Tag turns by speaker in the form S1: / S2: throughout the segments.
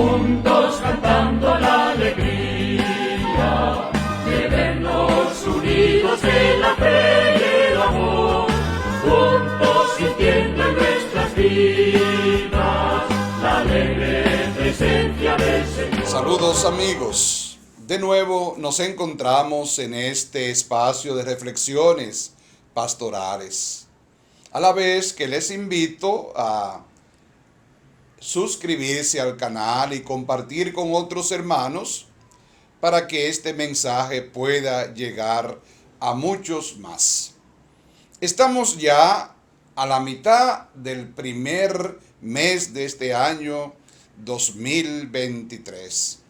S1: juntos cantando la alegría de vernos unidos en la fe y el amor, juntos sintiendo en nuestras vidas la alegre presencia del Señor.
S2: Saludos amigos, de nuevo nos encontramos en este espacio de reflexiones pastorales, a la vez que les invito a suscribirse al canal y compartir con otros hermanos para que este mensaje pueda llegar a muchos más. Estamos ya a la mitad del primer mes de este año 2023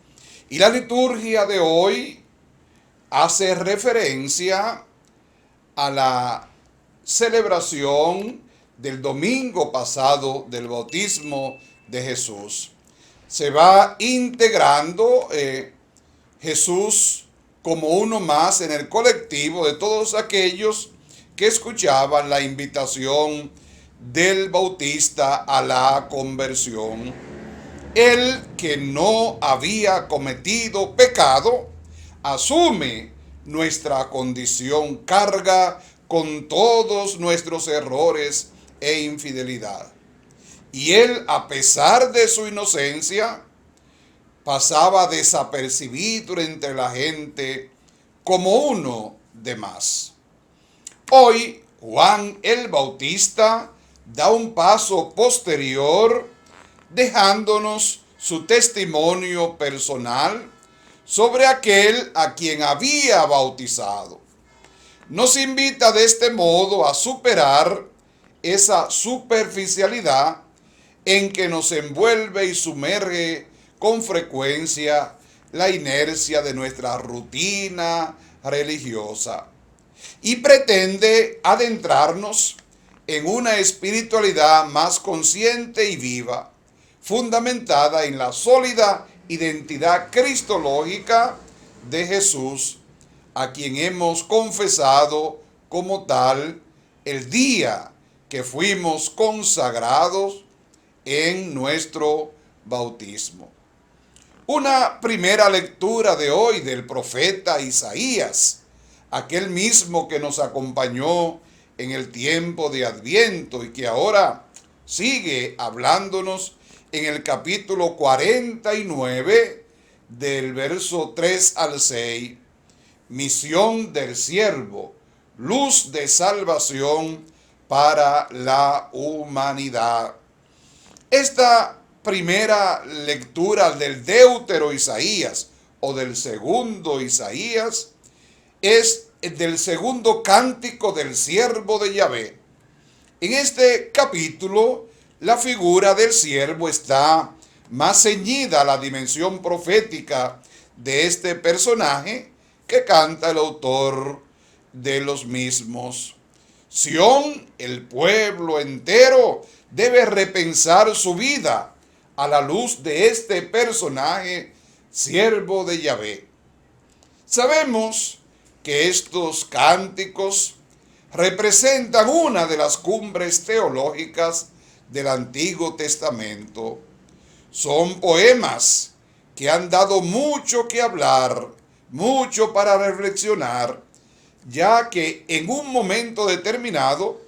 S2: y la liturgia de hoy hace referencia a la celebración del domingo pasado del bautismo de Jesús. Se va integrando Jesús como uno más en el colectivo de todos aquellos que escuchaban la invitación del Bautista a la conversión. Él, que no había cometido pecado, asume nuestra condición, carga con todos nuestros errores e infidelidad. Y él, a pesar de su inocencia, pasaba desapercibido entre la gente como uno de más. Hoy, Juan el Bautista da un paso posterior, dejándonos su testimonio personal sobre aquel a quien había bautizado. Nos invita de este modo a superar esa superficialidad en que nos envuelve y sumerge con frecuencia la inercia de nuestra rutina religiosa, y pretende adentrarnos en una espiritualidad más consciente y viva, fundamentada en la sólida identidad cristológica de Jesús, a quien hemos confesado como tal el día que fuimos consagrados en nuestro bautismo. Una primera lectura de hoy del profeta Isaías, aquel mismo que nos acompañó en el tiempo de Adviento y que ahora sigue hablándonos en el capítulo 49 del verso 3 al 6. Misión del siervo, luz de salvación para la humanidad. Esta primera lectura del Deutero Isaías o del segundo Isaías es del segundo cántico del siervo de Yahvé. En este capítulo, la figura del siervo está más ceñida a la dimensión profética de este personaje que canta el autor de los mismos. Sión, el pueblo entero, debe repensar su vida a la luz de este personaje, siervo de Yahvé. Sabemos que estos cánticos representan una de las cumbres teológicas del Antiguo Testamento. Son poemas que han dado mucho que hablar, mucho para reflexionar, ya que en un momento determinado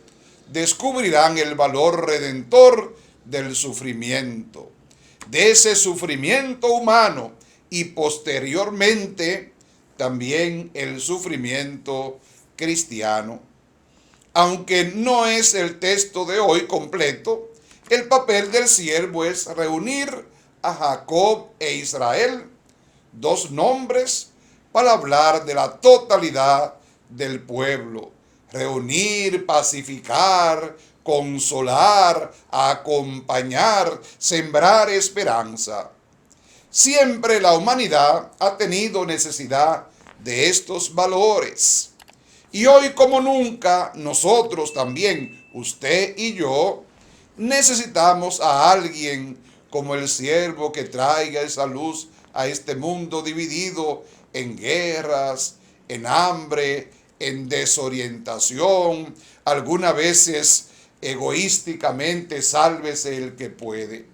S2: descubrirán el valor redentor del sufrimiento, de ese sufrimiento humano y posteriormente también el sufrimiento cristiano. Aunque no es el texto de hoy completo, el papel del siervo es reunir a Jacob e Israel, dos nombres para hablar de la totalidad del pueblo. Reunir, pacificar, consolar, acompañar, sembrar esperanza. Siempre la humanidad ha tenido necesidad de estos valores. Y hoy como nunca, nosotros también, usted y yo, necesitamos a alguien como el siervo que traiga esa luz a este mundo dividido en guerras, en hambre, en desorientación, algunas veces egoísticamente, sálvese el que puede.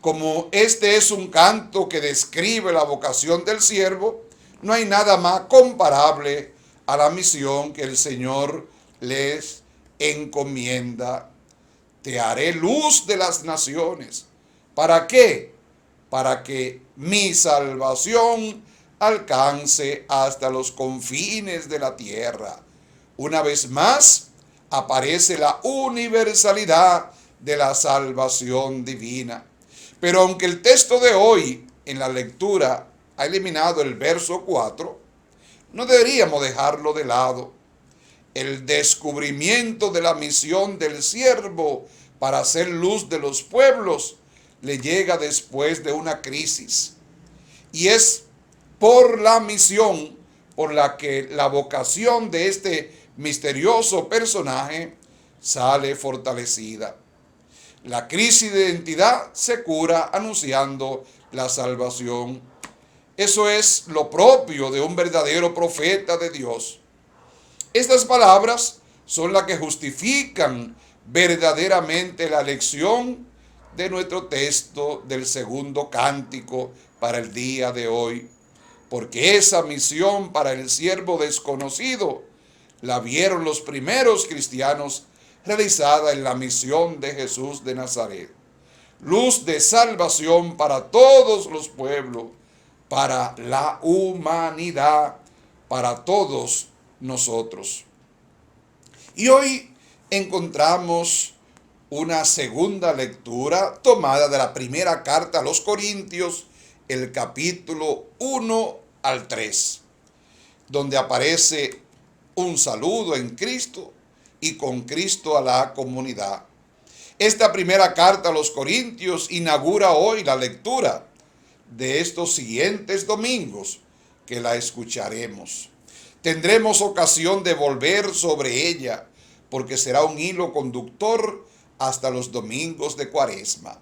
S2: Como este es un canto que describe la vocación del siervo, no hay nada más comparable a la misión que el Señor les encomienda. Te haré luz de las naciones. ¿Para qué? Para que mi salvación alcance hasta los confines de la tierra. Una vez más, aparece la universalidad de la salvación divina. Pero aunque el texto de hoy en la lectura ha eliminado el verso 4, no deberíamos dejarlo de lado. El descubrimiento de la misión del siervo para hacer luz de los pueblos le llega después de una crisis. Y es por la misión por la que la vocación de este misterioso personaje sale fortalecida. La crisis de identidad se cura anunciando la salvación. Eso es lo propio de un verdadero profeta de Dios. Estas palabras son las que justifican verdaderamente la lección de nuestro texto del segundo cántico para el día de hoy. Porque esa misión para el siervo desconocido la vieron los primeros cristianos realizada en la misión de Jesús de Nazaret. Luz de salvación para todos los pueblos, para la humanidad, para todos nosotros. Y hoy encontramos una segunda lectura tomada de la primera carta a los Corintios, el capítulo 1 al 3, donde aparece un saludo en Cristo y con Cristo a la comunidad. Esta primera carta a los Corintios inaugura hoy la lectura de estos siguientes domingos que la escucharemos. Tendremos ocasión de volver sobre ella porque será un hilo conductor hasta los domingos de Cuaresma.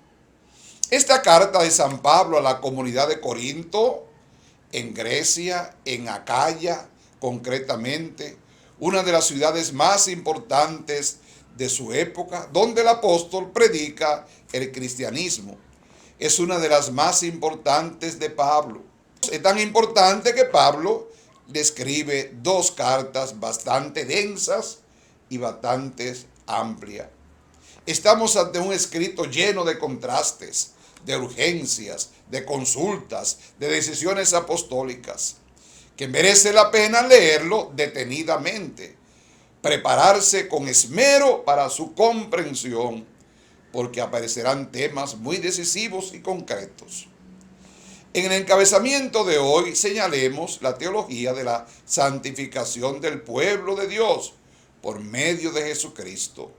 S2: Esta carta de San Pablo a la comunidad de Corinto, en Grecia, en Acaya concretamente, una de las ciudades más importantes de su época, donde el apóstol predica el cristianismo. Es una de las más importantes de Pablo. Es tan importante que Pablo le escribe dos cartas bastante densas y bastante amplias. Estamos ante un escrito lleno de contrastes, de urgencias, de consultas, de decisiones apostólicas, que merece la pena leerlo detenidamente, prepararse con esmero para su comprensión, porque aparecerán temas muy decisivos y concretos. En el encabezamiento de hoy señalemos la teología de la santificación del pueblo de Dios por medio de Jesucristo.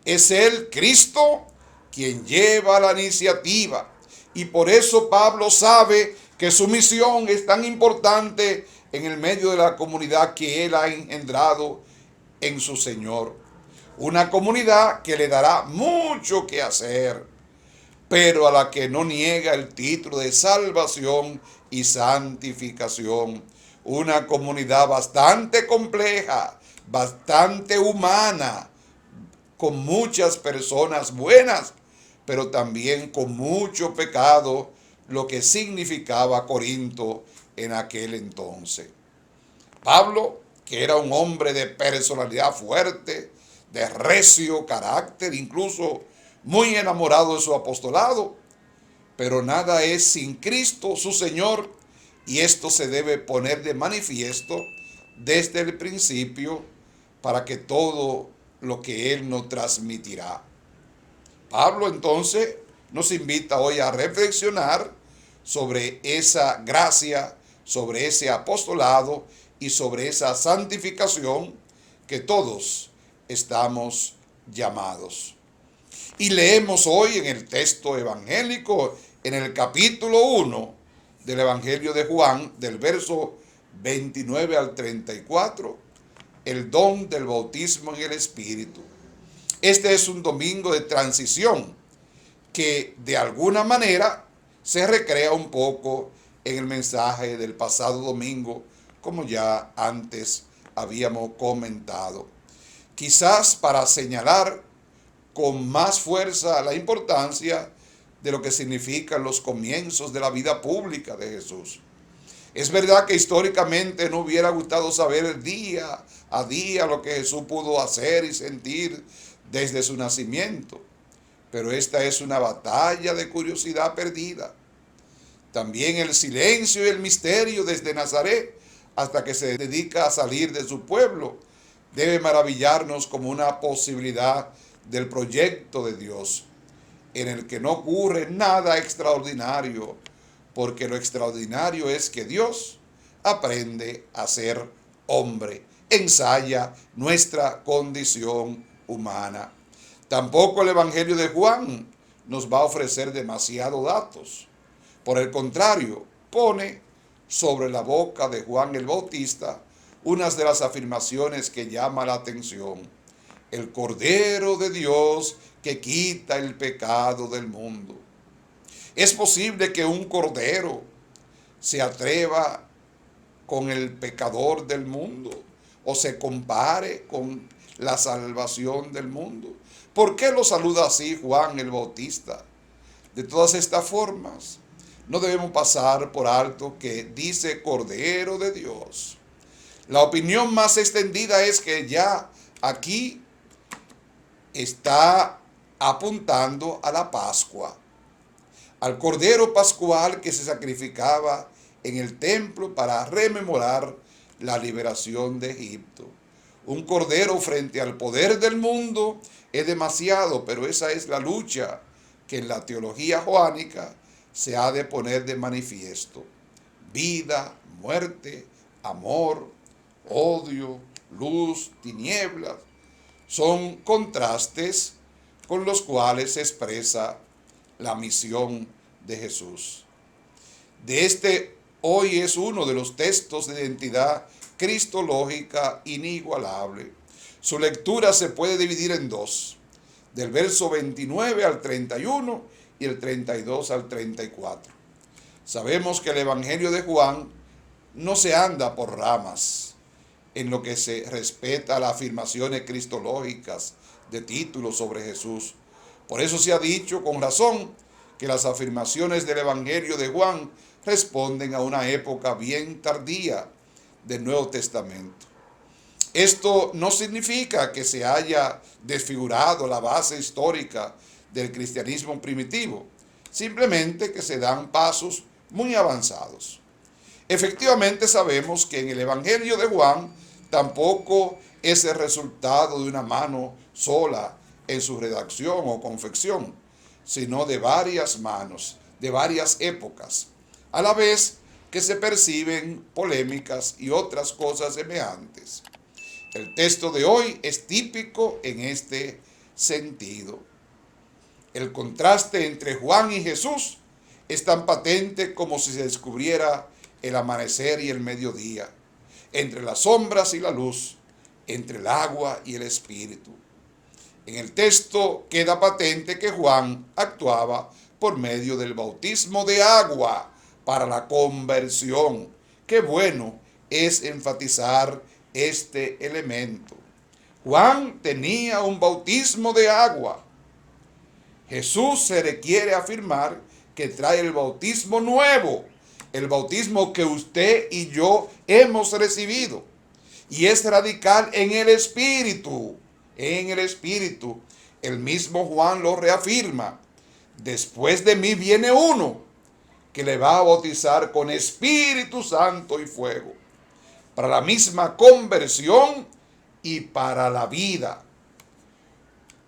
S2: Es Él, Cristo, quien lleva la iniciativa, y por eso Pablo sabe que su misión es tan importante en el medio de la comunidad que Él ha engendrado en su Señor. Una comunidad que le dará mucho que hacer, pero a la que no niega el título de salvación y santificación. Una comunidad bastante compleja, bastante humana, con muchas personas buenas, pero también con mucho pecado, lo que significaba Corinto en aquel entonces. Pablo, que era un hombre de personalidad fuerte, de recio carácter, incluso muy enamorado de su apostolado, pero nada es sin Cristo su Señor, y esto se debe poner de manifiesto desde el principio para que todo lo que Él nos transmitirá. Pablo entonces nos invita hoy a reflexionar sobre esa gracia, sobre ese apostolado y sobre esa santificación que todos estamos llamados. Y leemos hoy en el texto evangélico, en el capítulo 1 del Evangelio de Juan, del verso 29 al 34, el don del bautismo en el Espíritu. Este es un domingo de transición que de alguna manera se recrea un poco en el mensaje del pasado domingo, como ya antes habíamos comentado. Quizás para señalar con más fuerza la importancia de lo que significan los comienzos de la vida pública de Jesús. Es verdad que históricamente no hubiera gustado saber día a día lo que Jesús pudo hacer y sentir desde su nacimiento, pero esta es una batalla de curiosidad perdida. También el silencio y el misterio desde Nazaret hasta que se dedica a salir de su pueblo debe maravillarnos como una posibilidad del proyecto de Dios, en el que no ocurre nada extraordinario, porque lo extraordinario es que Dios aprende a ser hombre, ensaya nuestra condición humana. Tampoco el Evangelio de Juan nos va a ofrecer demasiados datos. Por el contrario, pone sobre la boca de Juan el Bautista unas de las afirmaciones que llama la atención. El Cordero de Dios que quita el pecado del mundo. ¿Es posible que un cordero se atreva con el pecador del mundo o se compare con la salvación del mundo? ¿Por qué lo saluda así Juan el Bautista? De todas estas formas, no debemos pasar por alto que dice Cordero de Dios. La opinión más extendida es que ya aquí está apuntando a la Pascua, al Cordero Pascual que se sacrificaba en el templo para rememorar la liberación de Egipto. Un cordero frente al poder del mundo es demasiado, pero esa es la lucha que en la teología joánica se ha de poner de manifiesto. Vida, muerte, amor, odio, luz, tinieblas, son contrastes con los cuales se expresa la misión de Jesús. Hoy es uno de los textos de identidad cristológica inigualable. Su lectura se puede dividir en dos, del verso 29 al 31 y el 32 al 34. Sabemos que el Evangelio de Juan no se anda por ramas en lo que se respeta a las afirmaciones cristológicas de títulos sobre Jesús. Por eso se ha dicho con razón que las afirmaciones del Evangelio de Juan responden a una época bien tardía del Nuevo Testamento. Esto no significa que se haya desfigurado la base histórica del cristianismo primitivo, simplemente que se dan pasos muy avanzados. Efectivamente sabemos que en el Evangelio de Juan tampoco es el resultado de una mano sola en su redacción o confección, sino de varias manos, de varias épocas, a la vez que se perciben polémicas y otras cosas semejantes. El texto de hoy es típico en este sentido. El contraste entre Juan y Jesús es tan patente como si se descubriera el amanecer y el mediodía, entre las sombras y la luz, entre el agua y el espíritu. En el texto queda patente que Juan actuaba por medio del bautismo de agua para la conversión. Qué bueno es enfatizar este elemento. Juan tenía un bautismo de agua. Jesús se le quiere afirmar que trae el bautismo nuevo, el bautismo que usted y yo hemos recibido. Y es radical en el Espíritu. En el Espíritu. El mismo Juan lo reafirma. Después de mí viene uno que le va a bautizar con Espíritu Santo y fuego, para la misma conversión y para la vida.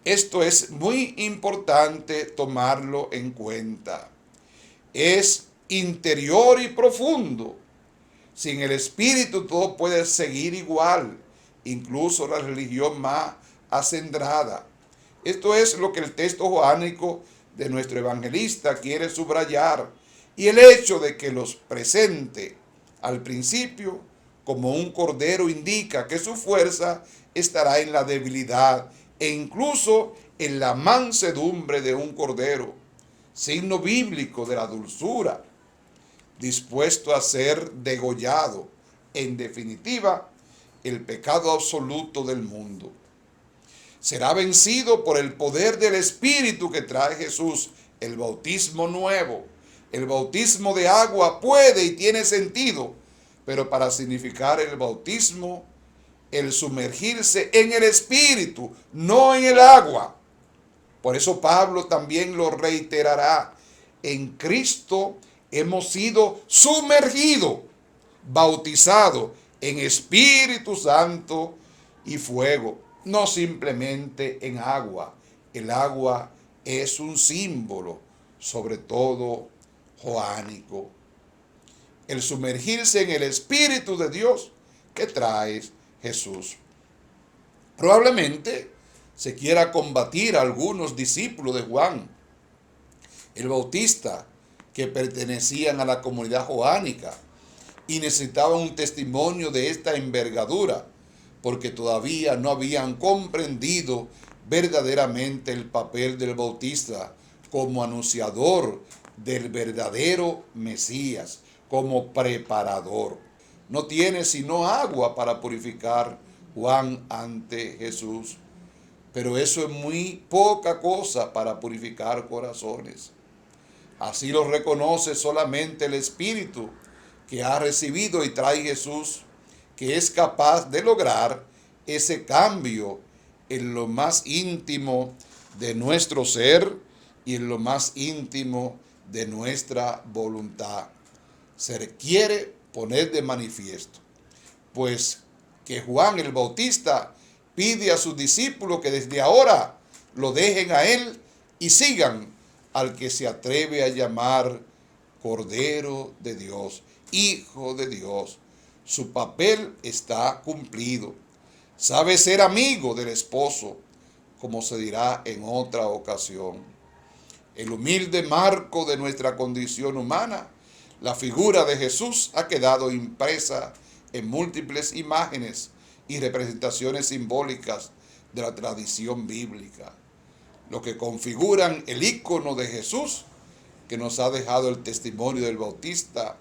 S2: Esto es muy importante tomarlo en cuenta. Es interior y profundo. Sin el Espíritu todo puede seguir igual, incluso la religión más acendrada. Esto es lo que el texto joánico de nuestro evangelista quiere subrayar, y el hecho de que los presente al principio como un cordero indica que su fuerza estará en la debilidad e incluso en la mansedumbre de un cordero, signo bíblico de la dulzura, dispuesto a ser degollado, en definitiva, el pecado absoluto del mundo. Será vencido por el poder del Espíritu que trae Jesús el bautismo nuevo, el bautismo de agua puede y tiene sentido, pero para significar el bautismo, el sumergirse en el Espíritu, no en el agua. Por eso Pablo también lo reiterará. En Cristo hemos sido sumergidos, bautizados en Espíritu Santo y fuego, no simplemente en agua. El agua es un símbolo, sobre todo joánico. El sumergirse en el Espíritu de Dios que trae Jesús. Probablemente se quiera combatir a algunos discípulos de Juan el Bautista que pertenecían a la comunidad joánica y necesitaban un testimonio de esta envergadura porque todavía no habían comprendido verdaderamente el papel del Bautista como anunciador del verdadero Mesías, como preparador. No tiene sino agua para purificar Juan ante Jesús, pero eso es muy poca cosa para purificar corazones. Así lo reconoce solamente el Espíritu que ha recibido y trae Jesús, que es capaz de lograr ese cambio en lo más íntimo de nuestro ser y en lo más íntimo de nuestra voluntad. Se requiere poner de manifiesto, pues que Juan el Bautista pide a sus discípulos que desde ahora lo dejen a él y sigan al que se atreve a llamar Cordero de Dios, Hijo de Dios. Su papel está cumplido. Sabe ser amigo del esposo, como se dirá en otra ocasión. El humilde marco de nuestra condición humana, la figura de Jesús ha quedado impresa en múltiples imágenes y representaciones simbólicas de la tradición bíblica, lo que configuran el ícono de Jesús que nos ha dejado el testimonio del Bautista,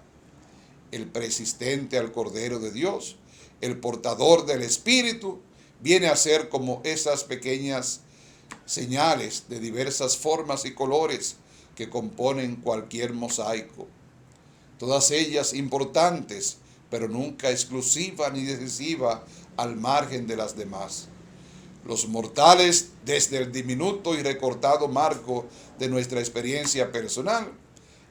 S2: el persistente al Cordero de Dios, el portador del Espíritu, viene a ser como esas pequeñas señales de diversas formas y colores que componen cualquier mosaico. Todas ellas importantes, pero nunca exclusiva ni decisiva al margen de las demás. Los mortales, desde el diminuto y recortado marco de nuestra experiencia personal,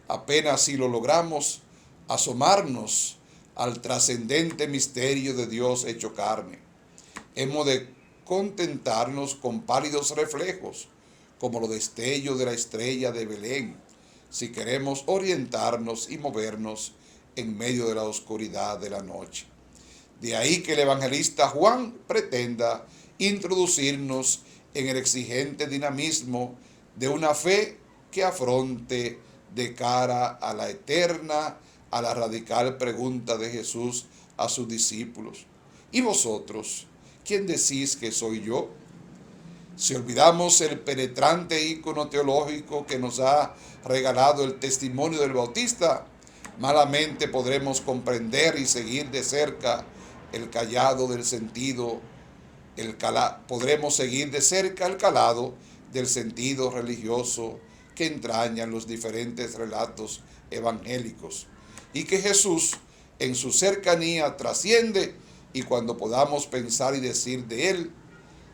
S2: apenas si lo logramos asomarnos al trascendente misterio de Dios hecho carne. Hemos de contentarnos con pálidos reflejos, como los destellos de la estrella de Belén, si queremos orientarnos y movernos en medio de la oscuridad de la noche. De ahí que el evangelista Juan pretenda introducirnos en el exigente dinamismo de una fe que afronte de cara a la eterna, a la radical pregunta de Jesús a sus discípulos: ¿y vosotros, quién decís que soy yo? Si olvidamos el penetrante ícono teológico que nos ha regalado el testimonio del Bautista, malamente podremos comprender y seguir de cerca el callado del sentido, podremos seguir de cerca el calado del sentido religioso que entrañan los diferentes relatos evangélicos, y que Jesús en su cercanía trasciende, y cuando podamos pensar y decir de él.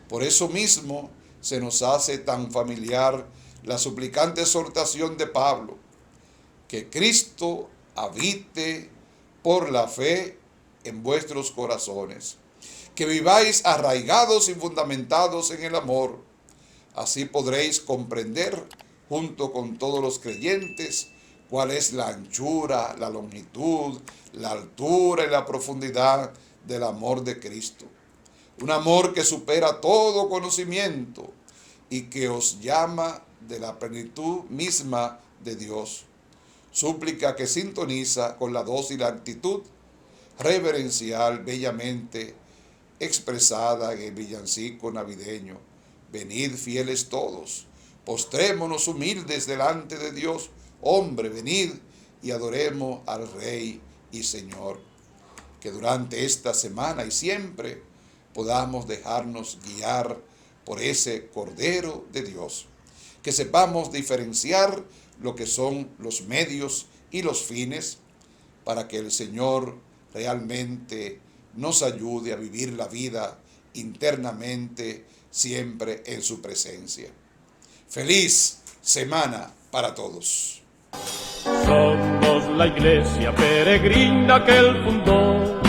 S2: Por eso mismo se nos hace tan familiar la suplicante exhortación de Pablo: que Cristo habite por la fe en vuestros corazones, que viváis arraigados y fundamentados en el amor. Así podréis comprender, junto con todos los creyentes, cuál es la anchura, la longitud, la altura y la profundidad del amor de Cristo. Un amor que supera todo conocimiento y que os llama de la plenitud misma de Dios. Súplica que sintoniza con la dócil actitud reverencial bellamente expresada en el villancico navideño: venid fieles todos, postrémonos humildes delante de Dios, hombre, venid y adoremos al Rey y Señor. Que durante esta semana y siempre podamos dejarnos guiar por ese Cordero de Dios. que sepamos diferenciar lo que son los medios y los fines para que el Señor realmente nos ayude a vivir la vida internamente, siempre en su presencia. Feliz semana para todos.
S3: Somos la iglesia peregrina que él fundó,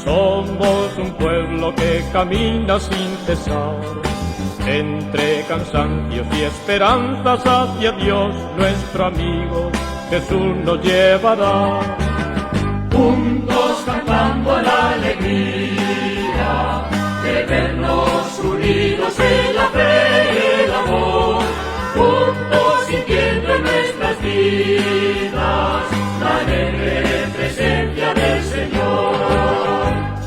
S3: somos un pueblo que camina sin cesar, entre cansancios y esperanzas hacia Dios, nuestro amigo Jesús nos llevará.
S1: Juntos cantando la alegría de vernos unidos en la fe.